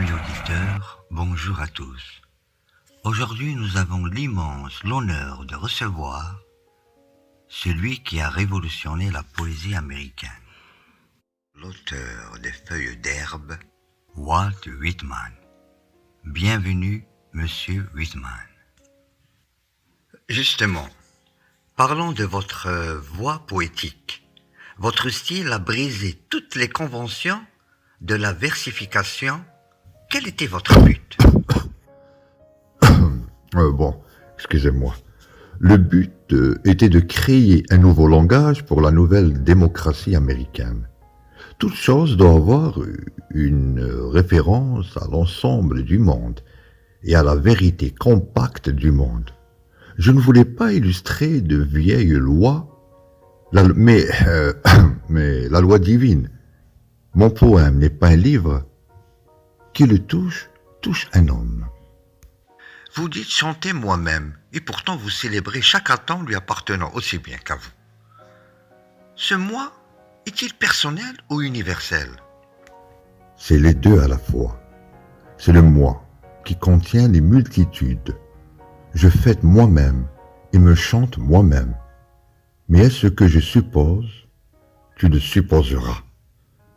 Amis auditeurs, bonjour à tous. Aujourd'hui, nous avons l'honneur de recevoir celui qui a révolutionné la poésie américaine, l'auteur des Feuilles d'herbe, Walt Whitman. Bienvenue, Monsieur Whitman. Justement, parlons de votre voix poétique. Votre style a brisé toutes les conventions de la versification. Quel était votre but? Excusez-moi. Le but était de créer un nouveau langage pour la nouvelle démocratie américaine. Toute chose doit avoir une référence à l'ensemble du monde et à la vérité compacte du monde. Je ne voulais pas illustrer de vieilles lois, mais la loi divine. Mon poème n'est pas un livre. Qui le touche un homme. Vous dites chanter moi-même, et pourtant vous célébrez chaque atome lui appartenant aussi bien qu'à vous. Ce moi est-il personnel ou universel? C'est les deux à la fois. C'est le moi qui contient les multitudes. Je fête moi-même et me chante moi-même. Mais est-ce que je suppose? Tu le supposeras.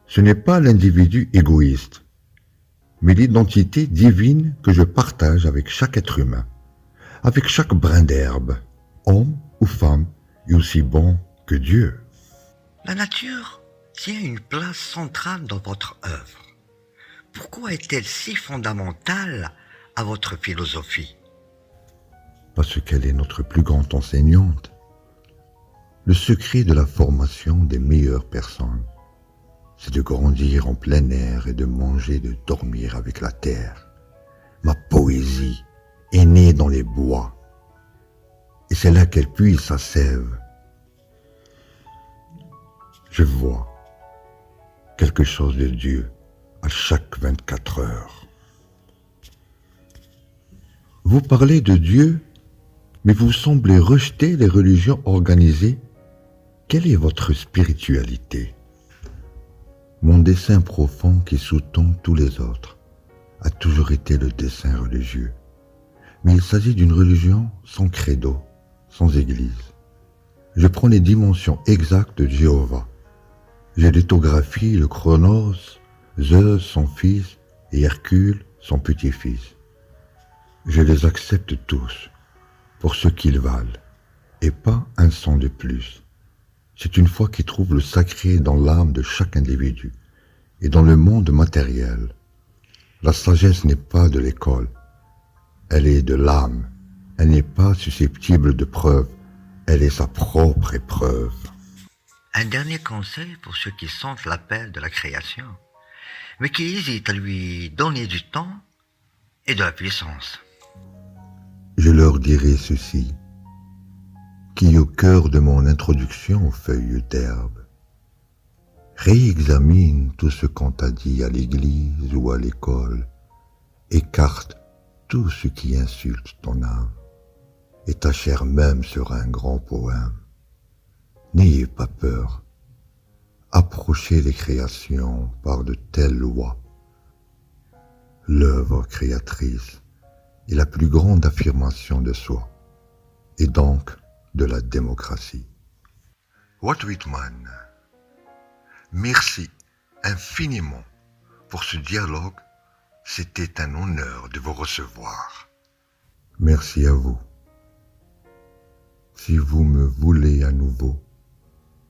Ce n'est pas l'individu égoïste, mais l'identité divine que je partage avec chaque être humain, avec chaque brin d'herbe, homme ou femme, et aussi bon que Dieu. La nature tient une place centrale dans votre œuvre. Pourquoi est-elle si fondamentale à votre philosophie? Parce qu'elle est notre plus grande enseignante. Le secret de la formation des meilleures personnes, c'est de grandir en plein air et de manger, de dormir avec la terre. Ma poésie est née dans les bois, et c'est là qu'elle puise sa sève. Je vois quelque chose de Dieu à chaque 24 heures. Vous parlez de Dieu, mais vous semblez rejeter les religions organisées. Quelle est votre spiritualité? Mon dessein profond qui sous-tend tous les autres a toujours été le dessein religieux. Mais il s'agit d'une religion sans credo, sans église. Je prends les dimensions exactes de Jéhovah. Je lithographie le Chronos, Zeus son fils et Hercule son petit-fils. Je les accepte tous pour ce qu'ils valent et pas un cent de plus. C'est une foi qui trouve le sacré dans l'âme de chaque individu et dans le monde matériel. La sagesse n'est pas de l'école, elle est de l'âme. Elle n'est pas susceptible de preuve, elle est sa propre épreuve. Un dernier conseil pour ceux qui sentent l'appel de la création, mais qui hésitent à lui donner du temps et de la puissance. Je leur dirai ceci, qui au cœur de mon introduction aux feuilles d'herbe, réexamine tout ce qu'on t'a dit à l'église ou à l'école, écarte tout ce qui insulte ton âme, et ta chair même sera un grand poème. N'ayez pas peur, approchez les créations par de telles lois. L'œuvre créatrice est la plus grande affirmation de soi, et donc de la démocratie. Walt Whitman, merci infiniment pour ce dialogue. C'était un honneur de vous recevoir. Merci à vous. Si vous me voulez à nouveau,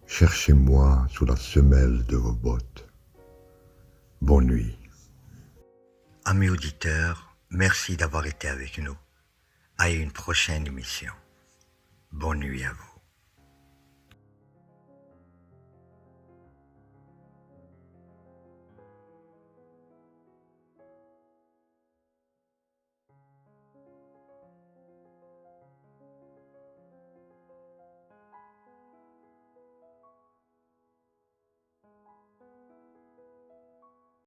cherchez-moi sous la semelle de vos bottes. Bonne nuit. Amis auditeurs, merci d'avoir été avec nous. À une prochaine émission. Bonne nuit à vous.